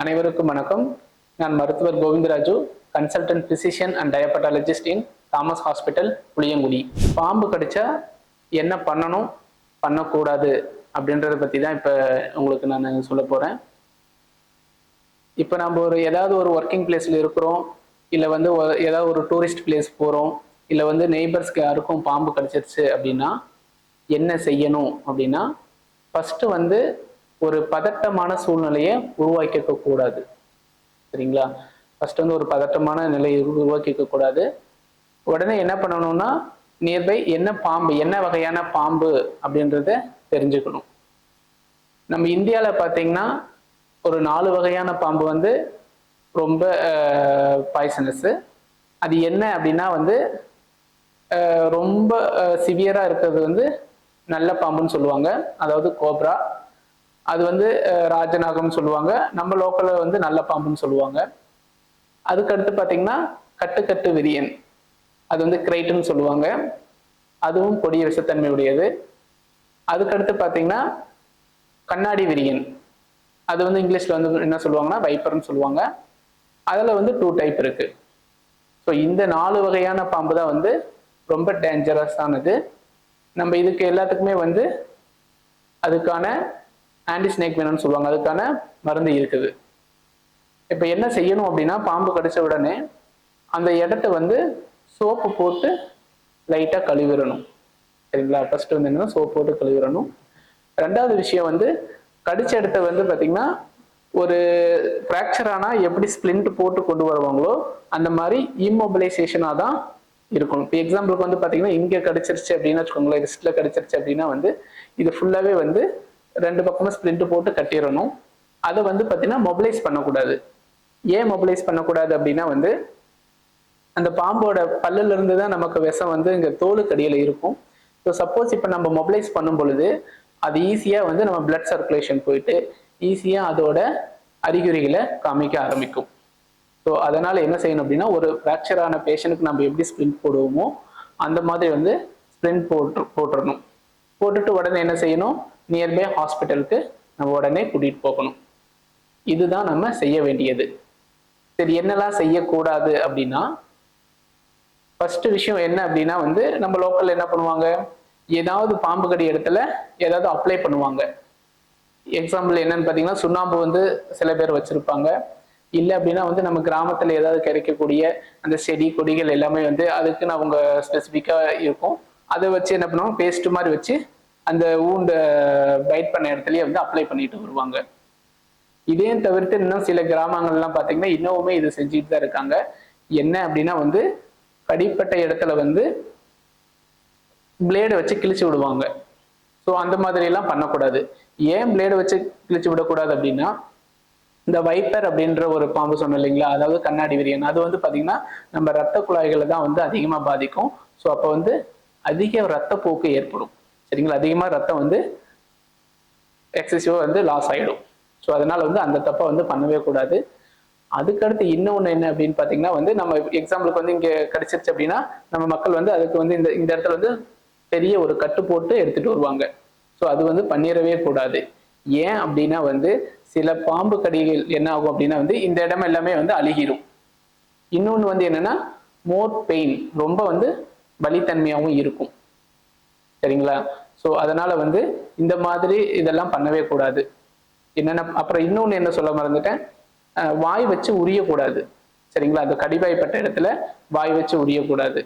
அனைவருக்கும் வணக்கம். நான் மருத்துவர் Govindaraju, consultant physician and diabetologist in Thomas hospital, Puliyangudi. பாம்பு கடிச்சா என்ன பண்ணணும், பண்ணக்கூடாது அப்படின்றத பற்றி தான் இப்போ உங்களுக்கு நான் சொல்ல போகிறேன். இப்போ நம்ம ஏதாவது ஒரு ஒர்க்கிங் பிளேஸில் இருக்கிறோம், இல்லை ஏதாவது ஒரு டூரிஸ்ட் பிளேஸ் போகிறோம், இல்லை நெய்பர்ஸ்க்கு யாருக்கும் பாம்பு கடிச்சிருச்சு அப்படின்னா என்ன செய்யணும் அப்படின்னா, ஃபஸ்ட்டு ஒரு பதட்டமான சூழ்நிலையை உருவாக்கிக்க கூடாது. சரிங்களா? ஃபர்ஸ்ட் ஒரு பதட்டமான நிலையை உருவாக்கிக்க கூடாது. உடனே என்ன பண்ணணும்னா, நியர்பை என்ன பாம்பு, என்ன வகையான பாம்பு அப்படின்றத தெரிஞ்சுக்கணும். நம்ம இந்தியாவில் பார்த்தீங்கன்னா ஒரு 4 வகையான பாம்பு ரொம்ப பாய்சனஸ். அது என்ன அப்படின்னா ரொம்ப சிவியரா இருக்கிறது நல்ல பாம்புன்னு சொல்லுவாங்க, அதாவது கோப்ரா. அது ராஜநாகம் சொல்லுவாங்க, நம்ம லோக்கல்ல நல்ல பாம்புன்னு சொல்லுவாங்க. அதுக்கடுத்து பார்த்தீங்கன்னா கட்டு விரியன், அது கிரைட்டுன்னு சொல்லுவாங்க, அதுவும் கொடிய விஷத்தன்மை உடையது. அதுக்கடுத்து பார்த்தீங்கன்னா கண்ணாடி விரியன், அது இங்கிலீஷ்ல என்ன சொல்லுவாங்கன்னா வைப்பர்னு சொல்லுவாங்க. அதில் 2 டைப் இருக்கு. ஸோ இந்த 4 வகையான பாம்பு தான் ரொம்ப டேஞ்சரஸானது. நம்ம இதுக்கு எல்லாத்துக்குமே அதுக்கான ஆன்டி ஸ்னேக் வெனம்னு சொல்லுவாங்க, அதுக்கான மருந்து இருக்குது. இப்போ என்ன செய்யணும் அப்படின்னா, பாம்பு கடிச்ச உடனே அந்த இடத்த சோப்பு போட்டு லைட்டாக கழுவிடணும். சரிங்களா? ஃபர்ஸ்ட் என்னன்னா சோப்பு போட்டு கழுவிடணும். ரெண்டாவது விஷயம் கடிச்ச இடத்த பார்த்தீங்கன்னா, ஒரு ஃப்ராக்சர் ஆனால் எப்படி ஸ்பிளிண்ட் போட்டு கொண்டு வருவாங்களோ அந்த மாதிரி இம்மொபிலைசேஷனாக தான் இருக்கணும். இப்போ எக்ஸாம்பிளுக்கு பார்த்தீங்கன்னா, இங்கே கடிச்சிருச்சு அப்படின்னு வச்சுக்கோங்களேன், ரிஸ்ட்ல கடிச்சிருச்சு அப்படின்னா இது ஃபுல்லாகவே 2 பக்கமும் ஸ்பிளிண்ட் போட்டு கட்டிடணும். அதை பார்த்தீங்கன்னா மொபிலைஸ் பண்ணக்கூடாது. ஏன் மொபிலைஸ் பண்ணக்கூடாது அப்படின்னா அந்த பாம்போட பல்லுல இருந்து தான் நமக்கு விஷம் இங்கே தோலுக்கு அடியில் இருக்கும். ஸோ சப்போஸ் இப்போ நம்ம மொபிலைஸ் பண்ணும் பொழுது அது ஈஸியாக நம்ம பிளட் சர்க்குலேஷன் போயிட்டு ஈஸியாக அதோட அறிகுறிகளை காமிக்க ஆரம்பிக்கும். ஸோ அதனால என்ன செய்யணும் அப்படின்னா, ஒரு ஃப்ராக்சரான பேஷண்ட்டுக்கு நம்ம எப்படி ஸ்பிளிண்ட் போடுவோமோ அந்த மாதிரி ஸ்பிளிண்ட் போட்டுறணும். போட்டுட்டு உடனே என்ன செய்யணும், நியர்பை ஹாஸ்பிட்டலுக்கு நம்ம உடனே கூட்டிட்டு போகணும். இதுதான் நம்ம செய்ய வேண்டியது. சரி, என்னெல்லாம் செய்யக்கூடாது அப்படின்னா, ஃபர்ஸ்ட் விஷயம் என்ன அப்படின்னா நம்ம லோக்கல்ல என்ன பண்ணுவாங்க, ஏதாவது பாம்பு கடி இடத்துல ஏதாவது அப்ளை பண்ணுவாங்க. எக்ஸாம்பிள் என்னன்னு பார்த்தீங்கன்னா, சுண்ணாம்பு சில பேர் வச்சிருப்பாங்க. இல்லை அப்படின்னா நம்ம கிராமத்துல ஏதாவது கிடைக்கக்கூடிய அந்த செடி கொடிகள் எல்லாமே அதுக்குன்னு அவங்க ஸ்பெசிஃபிக்கா இருக்கும். அதை வச்சு என்ன பண்ணுவாங்க, பேஸ்ட் மாதிரி வச்சு அந்த ஊண்ட பைட் பண்ண இடத்துலயே அப்ளை பண்ணிட்டு வருவாங்க. இதையும் தவிர்த்து இன்னும் சில கிராமங்கள்லாம் பார்த்தீங்கன்னா இன்னுமே இது செஞ்சுட்டு தான் இருக்காங்க. என்ன அப்படின்னா கடிப்பட்ட இடத்துல பிளேடை வச்சு கிழிச்சு விடுவாங்க. ஸோ அந்த மாதிரி எல்லாம் பண்ணக்கூடாது. ஏன் பிளேடை வச்சு கிழிச்சு விடக்கூடாது அப்படின்னா, இந்த வைப்பர் அப்படின்ற ஒரு பாம்பு சொன்னோம் இல்லைங்களா, அதாவது கண்ணாடி விரியன், அது பார்த்தீங்கன்னா நம்ம ரத்த குழாய்களை தான் அதிகமாக பாதிக்கும். ஸோ அப்போ அதிக ரத்தப்போக்கு ஏற்படும். சரிங்களா? அதிகமாக ரத்தம் எக்ஸசிவா லாஸ் ஆகிடும். ஸோ அதனால அந்த தப்பை பண்ணவே கூடாது. அதுக்கடுத்து இன்னொன்று என்ன அப்படின்னு பார்த்தீங்கன்னா நம்ம எக்ஸாம்பிளுக்கு இங்கே கிடைச்சிருச்சு அப்படின்னா நம்ம மக்கள் அதுக்கு இந்த இடத்துல பெரிய ஒரு கட்டு போட்டு எடுத்துட்டு வருவாங்க. ஸோ அது பண்ணிடவே கூடாது. ஏன் அப்படின்னா சில பாம்பு கடிகள் என்ன ஆகும் அப்படின்னா இந்த இடம் எல்லாமே அழுகிடும். இன்னொன்று என்னன்னா மோர் பெயின், ரொம்ப வலித்தன்மையாகவும் இருக்கும். சரிங்களா? ஸோ அதனால இந்த மாதிரி இதெல்லாம் பண்ணவே கூடாது. என்னென்ன அப்புறம் இன்னொன்று என்ன சொல்ல மறந்துட்டேன், வாய் வச்சு உரியக்கூடாது. சரிங்களா? அந்த கடிவாய்ப்பட்ட இடத்துல வாய் வச்சு உரியக்கூடாது.